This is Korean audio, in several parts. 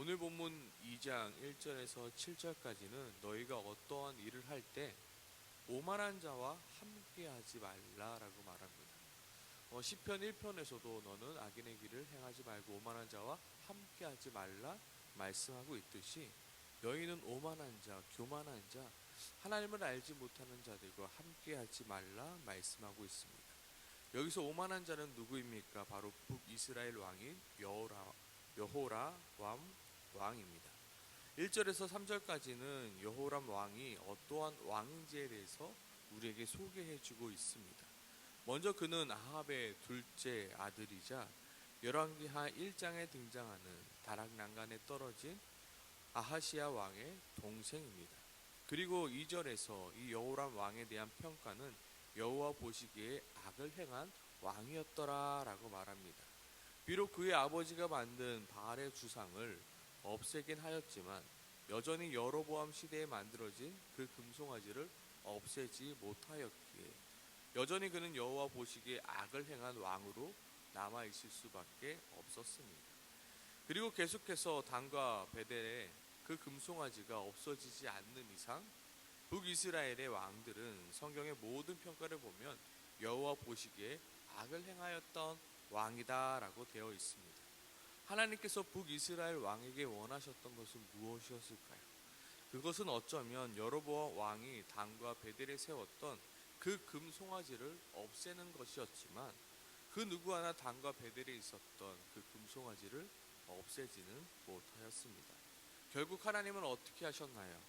오늘 본문 2장 1절에서 7절까지는 너희가 어떠한 일을 할 때 오만한 자와 함께하지 말라라고 말합니다. 시편 1편에서도 너는 악인의 길을 행하지 말고 오만한 자와 함께하지 말라 말씀하고 있듯이 너희는 오만한 자, 교만한 자, 하나님을 알지 못하는 자들과 함께하지 말라 말씀하고 있습니다. 여기서 오만한 자는 누구입니까? 바로 북이스라엘 왕인 여호람 왕입니다. 1절에서 3절까지는 여호람 왕이 어떠한 왕인지에 대해서 우리에게 소개해주고 있습니다. 먼저 그는 아합의 둘째 아들이자 열왕기하 1장에 등장하는 다락난간에 떨어진 아하시야 왕의 동생입니다. 그리고 2절에서 이 여호람 왕에 대한 평가는 여호와 보시기에 악을 행한 왕이었더라 라고 말합니다. 비록 그의 아버지가 만든 바알의 주상을 없애긴 하였지만 여전히 여로보암 시대에 만들어진 그 금송아지를 없애지 못하였기에 여전히 그는 여호와 보시기에 악을 행한 왕으로 남아있을 수밖에 없었습니다. 그리고 계속해서 단과 베델의 그 금송아지가 없어지지 않는 이상 북이스라엘의 왕들은 성경의 모든 평가를 보면 여호와 보시기에 악을 행하였던 왕이다 라고 되어 있습니다. 하나님께서 북이스라엘 왕에게 원하셨던 것은 무엇이었을까요? 그것은 어쩌면 여로보암 왕이 단과 베델에 세웠던 그 금송아지를 없애는 것이었지만 그 누구 하나 단과 베델에 있었던 그 금송아지를 없애지는 못하였습니다. 결국 하나님은 어떻게 하셨나요?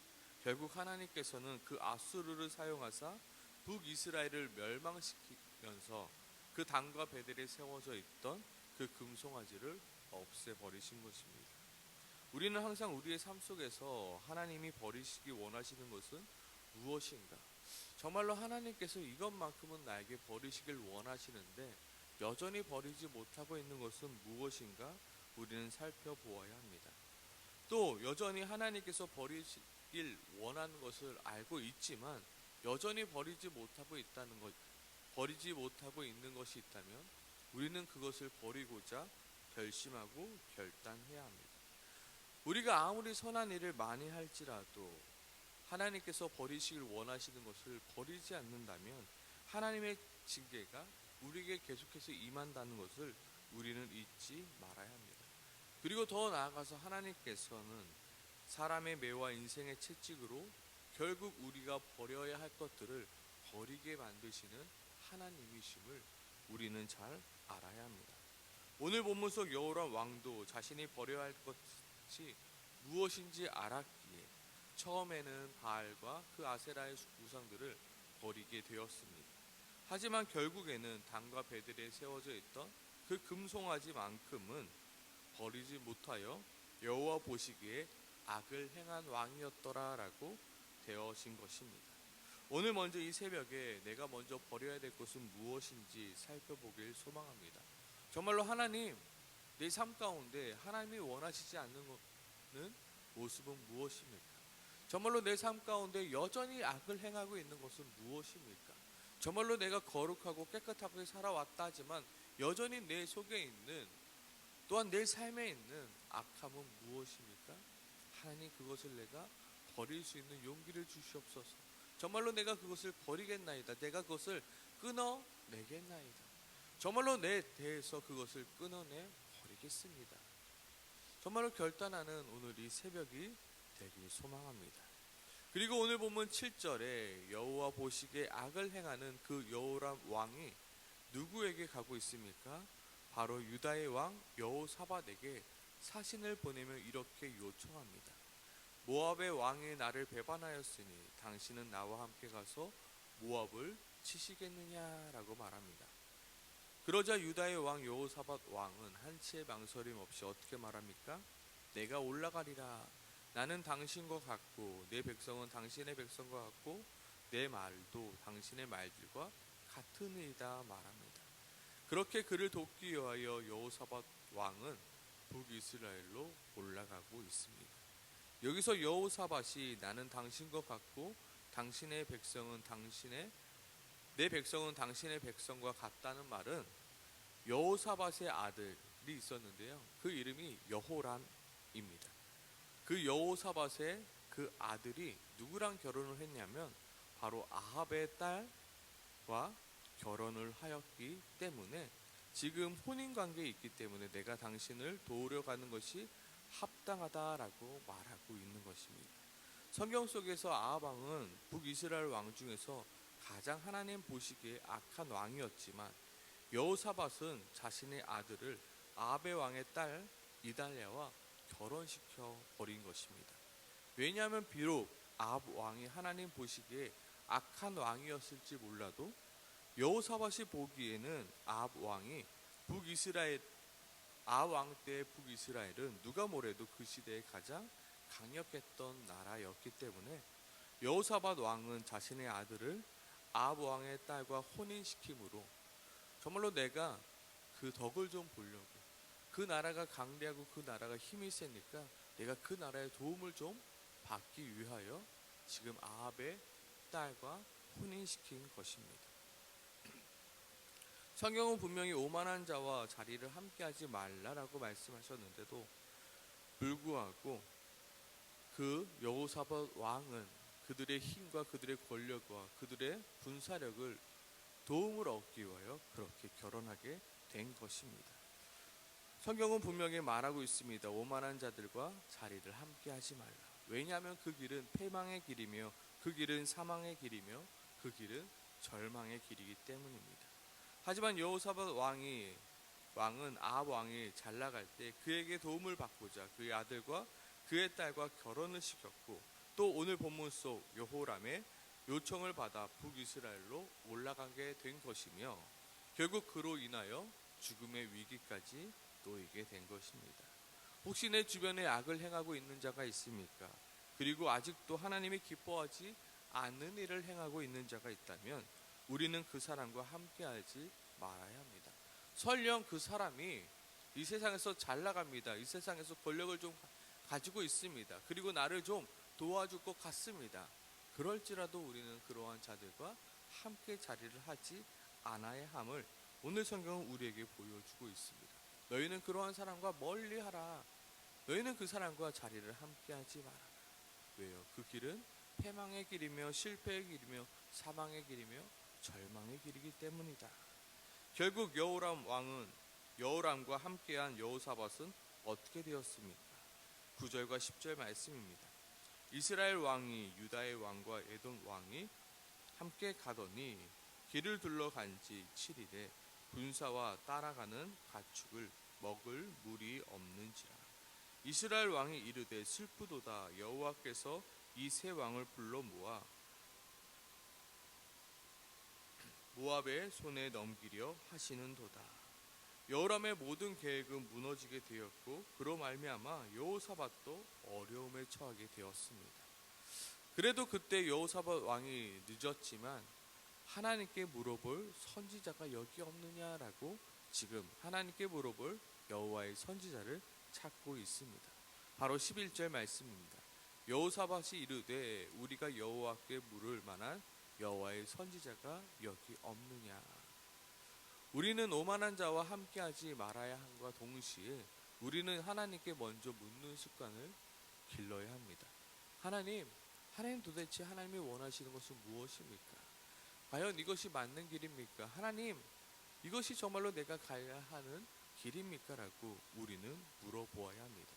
결국 하나님께서는 그 아수르를 사용하사 북이스라엘을 멸망시키면서 그 단과 베델에 세워져 있던 그 금송아지를 없애버리신 것입니다. 우리는 항상 우리의 삶 속에서 하나님이 버리시기 원하시는 것은 무엇인가? 정말로 하나님께서 이것만큼은 나에게 버리시길 원하시는데 여전히 버리지 못하고 있는 것은 무엇인가? 우리는 살펴보아야 합니다. 또 여전히 하나님께서 버리시길 원하는 것을 알고 있지만 여전히 버리지 못하고 있는 것이 있다면 우리는 그것을 버리고자 결심하고 결단해야 합니다. 우리가 아무리 선한 일을 많이 할지라도 하나님께서 버리시길 원하시는 것을 버리지 않는다면 하나님의 징계가 우리에게 계속해서 임한다는 것을 우리는 잊지 말아야 합니다. 그리고 더 나아가서 하나님께서는 사람의 매와 인생의 채찍으로 결국 우리가 버려야 할 것들을 버리게 만드시는 하나님이심을 우리는 잘 알아야 합니다. 오늘 본문 속 여호람 왕도 자신이 버려야 할 것이 무엇인지 알았기에 처음에는 바알과 그 아세라의 우상들을 버리게 되었습니다. 하지만 결국에는 단과 베델에 세워져 있던 그 금송아지만큼은 버리지 못하여 여호와 보시기에 악을 행한 왕이었더라라고 되어진 것입니다. 오늘 먼저 이 새벽에 내가 먼저 버려야 될 것은 무엇인지 살펴보길 소망합니다. 정말로 하나님, 내 삶 가운데 하나님이 원하시지 않는 모습은 무엇입니까? 정말로 내 삶 가운데 여전히 악을 행하고 있는 것은 무엇입니까? 정말로 내가 거룩하고 깨끗하게 살아왔다 하지만 여전히 내 속에 있는 또한 내 삶에 있는 악함은 무엇입니까? 하나님, 그것을 내가 버릴 수 있는 용기를 주시옵소서. 정말로 내가 그것을 버리겠나이다. 내가 그것을 끊어내겠나이다. 정말로 내 대해서 그것을 끊어내 버리겠습니다. 정말로 결단하는 오늘 이 새벽이 되길 소망합니다. 그리고 오늘 본문 7절에 여호와 보시기에 악을 행하는 그 여호람 왕이 누구에게 가고 있습니까? 바로 유다의 왕 여호사밧에게 사신을 보내며 이렇게 요청합니다. 모압의 왕이 나를 배반하였으니 당신은 나와 함께 가서 모압을 치시겠느냐라고 말합니다. 그러자 유다의 왕 여호사밧 왕은 한치의 망설임 없이 어떻게 말합니까? 내가 올라가리라. 나는 당신과 같고 내 백성은 당신의 백성과 같고 내 말도 당신의 말들과 같으니이다 말합니다. 그렇게 그를 돕기 위하여 여호사밧 왕은 북이스라엘로 올라가고 있습니다. 여기서 여호사밧이 나는 당신과 같고 내 백성은 당신의 백성과 같다는 말은 여호사밧의 아들이 있었는데요. 그 이름이 여호람입니다. 그 여호사밧의 그 아들이 누구랑 결혼을 했냐면 바로 아합의 딸과 결혼을 하였기 때문에 지금 혼인 관계에 있기 때문에 내가 당신을 도우려 가는 것이 합당하다라고 말하고 있는 것입니다. 성경 속에서 아합 왕은 북이스라엘 왕 중에서 가장 하나님 보시기에 악한 왕이었지만 여호사밧은 자신의 아들을 아합의 왕의 딸 이달랴와 결혼시켜 버린 것입니다. 왜냐하면 비록 아합 왕이 하나님 보시기에 악한 왕이었을지 몰라도 여호사밧이 보기에는 아합 왕이 아합 왕 때의 북이스라엘은 누가 뭐래도 그 시대에 가장 강력했던 나라였기 때문에 여호사밧 왕은 자신의 아들을 아합 왕의 딸과 혼인시킴으로 정말로 내가 그 덕을 좀 보려고, 그 나라가 강대하고 그 나라가 힘이 세니까 내가 그 나라의 도움을 좀 받기 위하여 지금 아합의 딸과 혼인시킨 것입니다. 성경은 분명히 오만한 자와 자리를 함께하지 말라라고 말씀하셨는데도 불구하고 그 여호사밧 왕은 그들의 힘과 그들의 권력과 그들의 군사력을 도움을 얻기 위하여 그렇게 결혼하게 된 것입니다. 성경은 분명히 말하고 있습니다. 오만한 자들과 자리를 함께하지 말라. 왜냐하면 그 길은 패망의 길이며 그 길은 사망의 길이며 그 길은 절망의 길이기 때문입니다. 하지만 여호사밧 왕은 아합 왕이 잘 나갈 때 그에게 도움을 받고자 그의 아들과 그의 딸과 결혼을 시켰고 또 오늘 본문 속 여호람의 요청을 받아 북이스라엘로 올라가게 된 것이며 결국 그로 인하여 죽음의 위기까지 놓이게 된 것입니다. 혹시 내 주변에 악을 행하고 있는 자가 있습니까? 그리고 아직도 하나님이 기뻐하지 않는 일을 행하고 있는 자가 있다면 우리는 그 사람과 함께하지 말아야 합니다. 설령 그 사람이 이 세상에서 잘 나갑니다. 이 세상에서 권력을 좀 가지고 있습니다. 그리고 나를 좀 도와줄 것 같습니다. 그럴지라도 우리는 그러한 자들과 함께 자리를 하지 않아야 함을 오늘 성경은 우리에게 보여주고 있습니다. 너희는 그러한 사람과 멀리하라. 너희는 그 사람과 자리를 함께하지 마라. 왜요? 그 길은 패망의 길이며 실패의 길이며 사망의 길이며 절망의 길이기 때문이다. 결국 여호람과 함께한 여호사밧은 어떻게 되었습니까? 9절과 10절 말씀입니다. 이스라엘 왕이 유다의 왕과 에돔 왕이 함께 가더니 길을 둘러간 지 7일에 군사와 따라가는 가축을 먹을 물이 없는지라. 이스라엘 왕이 이르되 슬프도다. 여호와께서 이 세 왕을 불러 모아 모압의 손에 넘기려 하시는도다. 여호람의 모든 계획은 무너지게 되었고 그로 말미암아 여호사밧도 어려움에 처하게 되었습니다. 그래도 그때 여호사밧 왕이 늦었지만 하나님께 물어볼 선지자가 여기 없느냐라고 지금 하나님께 물어볼 여호와의 선지자를 찾고 있습니다. 바로 11절 말씀입니다. 여호사밧이 이르되 우리가 여호와께 물을 만한 여호와의 선지자가 여기 없느냐. 우리는 오만한 자와 함께하지 말아야 함과 동시에 우리는 하나님께 먼저 묻는 습관을 길러야 합니다. 하나님 도대체 하나님이 원하시는 것은 무엇입니까? 과연 이것이 맞는 길입니까? 하나님, 이것이 정말로 내가 가야 하는 길입니까? 라고 우리는 물어보아야 합니다.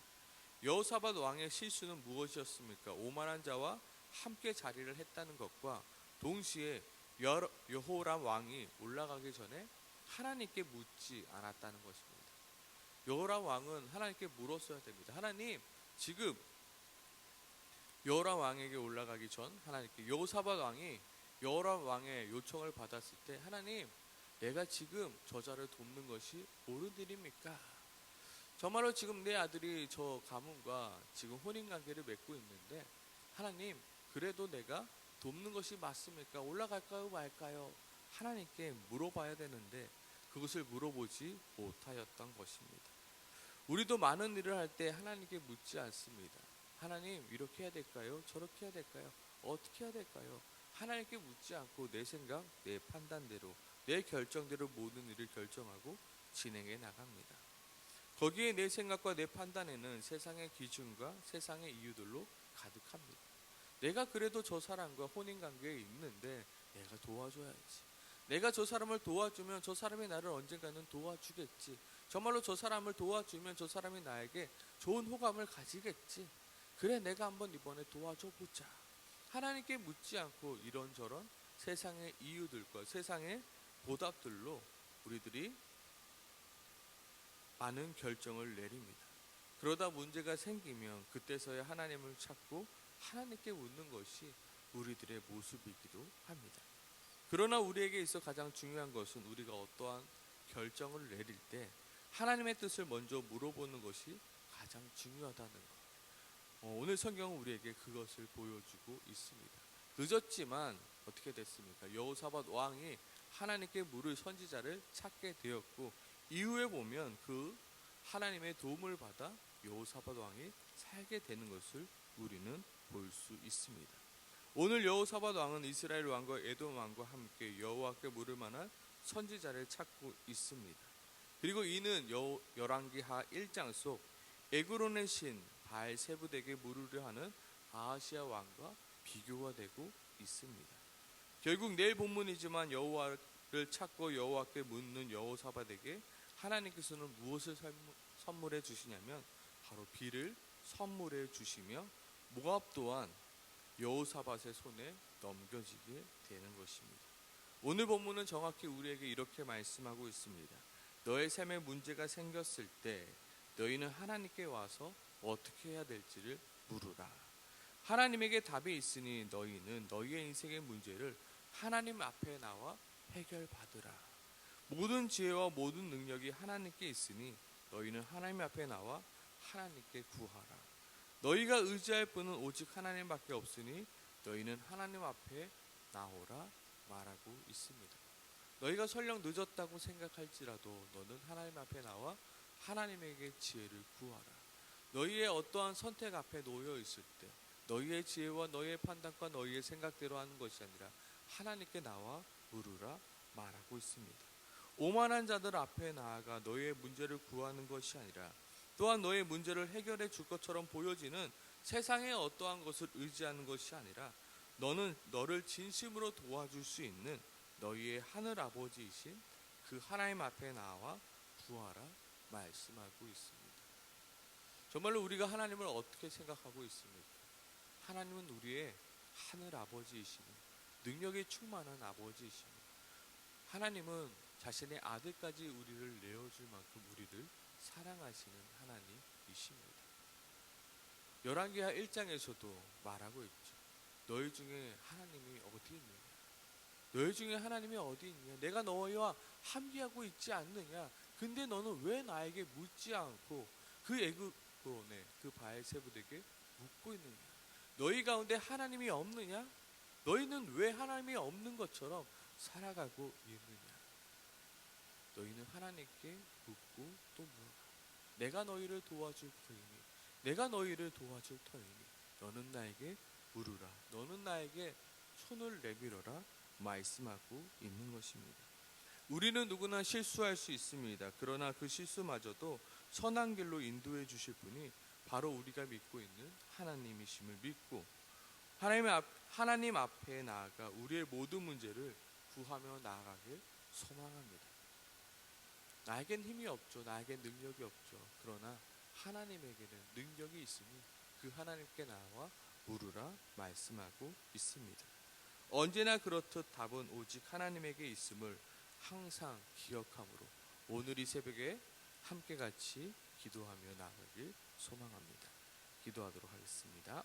여호사밧 왕의 실수는 무엇이었습니까? 오만한 자와 함께 자리를 했다는 것과 동시에 여호람 왕이 올라가기 전에 하나님께 묻지 않았다는 것입니다. 여호람 왕은 하나님께 물었어야 됩니다. 하나님, 지금 여호람 왕에게 올라가기 전 하나님께 여호사밧 왕이 여호람 왕의 요청을 받았을 때 하나님, 내가 지금 저자를 돕는 것이 옳은 일입니까? 정말로 지금 내 아들이 저 가문과 지금 혼인관계를 맺고 있는데 하나님, 그래도 내가 돕는 것이 맞습니까? 올라갈까요 말까요? 하나님께 물어봐야 되는데 그것을 물어보지 못하였던 것입니다. 우리도 많은 일을 할 때 하나님께 묻지 않습니다. 하나님, 이렇게 해야 될까요? 저렇게 해야 될까요? 어떻게 해야 될까요? 하나님께 묻지 않고 내 생각, 내 판단대로, 내 결정대로 모든 일을 결정하고 진행해 나갑니다. 거기에 내 생각과 내 판단에는 세상의 기준과 세상의 이유들로 가득합니다. 내가 그래도 저 사람과 혼인관계에 있는데 내가 도와줘야지. 내가 저 사람을 도와주면 저 사람이 나를 언젠가는 도와주겠지. 정말로 저 사람을 도와주면 저 사람이 나에게 좋은 호감을 가지겠지. 그래, 내가 한번 이번에 도와줘 보자. 하나님께 묻지 않고 이런저런 세상의 이유들과 세상의 보답들로 우리들이 많은 결정을 내립니다. 그러다 문제가 생기면 그때서야 하나님을 찾고 하나님께 묻는 것이 우리들의 모습이기도 합니다. 그러나 우리에게 있어 가장 중요한 것은 우리가 어떠한 결정을 내릴 때 하나님의 뜻을 먼저 물어보는 것이 가장 중요하다는 것. 오늘 성경은 우리에게 그것을 보여주고 있습니다. 늦었지만 어떻게 됐습니까? 여호사밧 왕이 하나님께 물을 선지자를 찾게 되었고, 이후에 보면 그 하나님의 도움을 받아 여호사밧 왕이 살게 되는 것을 우리는 볼 수 있습니다. 오늘 여호사밧 왕은 이스라엘 왕과 에돔 왕과 함께 여호와께 물을 만한 선지자를 찾고 있습니다. 그리고 이는 열왕기하 1장 속 에그론의 신 바알세불에게 물으려 하는 아하시아 왕과 비교가 되고 있습니다. 결국 내일 본문이지만 여호와를 찾고 여호와께 묻는 여호사밧에게 하나님께서는 무엇을 선물해 주시냐면 바로 비를 선물해 주시며 모압 또한 여호사밧의 손에 넘겨지게 되는 것입니다. 오늘 본문은 정확히 우리에게 이렇게 말씀하고 있습니다. 너의 삶에 문제가 생겼을 때 너희는 하나님께 와서 어떻게 해야 될지를 물으라. 하나님에게 답이 있으니 너희는 너희의 인생의 문제를 하나님 앞에 나와 해결받으라. 모든 지혜와 모든 능력이 하나님께 있으니 너희는 하나님 앞에 나와 하나님께 구하라. 너희가 의지할 분은 오직 하나님밖에 없으니 너희는 하나님 앞에 나오라 말하고 있습니다. 너희가 설령 늦었다고 생각할지라도 너는 하나님 앞에 나와 하나님에게 지혜를 구하라. 너희의 어떠한 선택 앞에 놓여 있을 때 너희의 지혜와 너희의 판단과 너희의 생각대로 하는 것이 아니라 하나님께 나와 물으라 말하고 있습니다. 오만한 자들 앞에 나아가 너희의 문제를 구하는 것이 아니라 또한 너의 문제를 해결해 줄 것처럼 보여지는 세상의 어떠한 것을 의지하는 것이 아니라 너는 너를 진심으로 도와줄 수 있는 너희의 하늘 아버지이신 그 하나님 앞에 나와 구하라 말씀하고 있습니다. 정말로 우리가 하나님을 어떻게 생각하고 있습니까? 하나님은 우리의 하늘 아버지이시니 능력이 충만한 아버지이시니 하나님은 자신의 아들까지 우리를 내어줄 만큼 우리를 사랑하시는 하나님이십니다. 열왕기하 1장에서도 말하고 있죠. 너희 중에 하나님이 어디 있느냐? 너희 중에 하나님이 어디 있느냐? 내가 너희와 함께하고 있지 않느냐? 근데 너는 왜 나에게 묻지 않고 그 에그론의 그 바알세불에게 묻고 있느냐? 너희 가운데 하나님이 없느냐? 너희는 왜 하나님이 없는 것처럼 살아가고 있느냐? 너희는 하나님께 묻고 또 물어라. 내가 너희를 도와줄 터이니 내가 너희를 도와줄 터이니 너는 나에게 물으라. 너는 나에게 손을 내밀어라 말씀하고 있는 것입니다. 우리는 누구나 실수할 수 있습니다. 그러나 그 실수마저도 선한 길로 인도해 주실 분이 바로 우리가 믿고 있는 하나님이심을 믿고 하나님 앞에 나아가 우리의 모든 문제를 구하며 나아가길 소망합니다. 나에겐 힘이 없죠. 나에겐 능력이 없죠. 그러나 하나님에게는 능력이 있으니 그 하나님께 나와 물으라 말씀하고 있습니다. 언제나 그렇듯 답은 오직 하나님에게 있음을 항상 기억함으로 오늘 이 새벽에 함께 같이 기도하며 나아가길 소망합니다. 기도하도록 하겠습니다.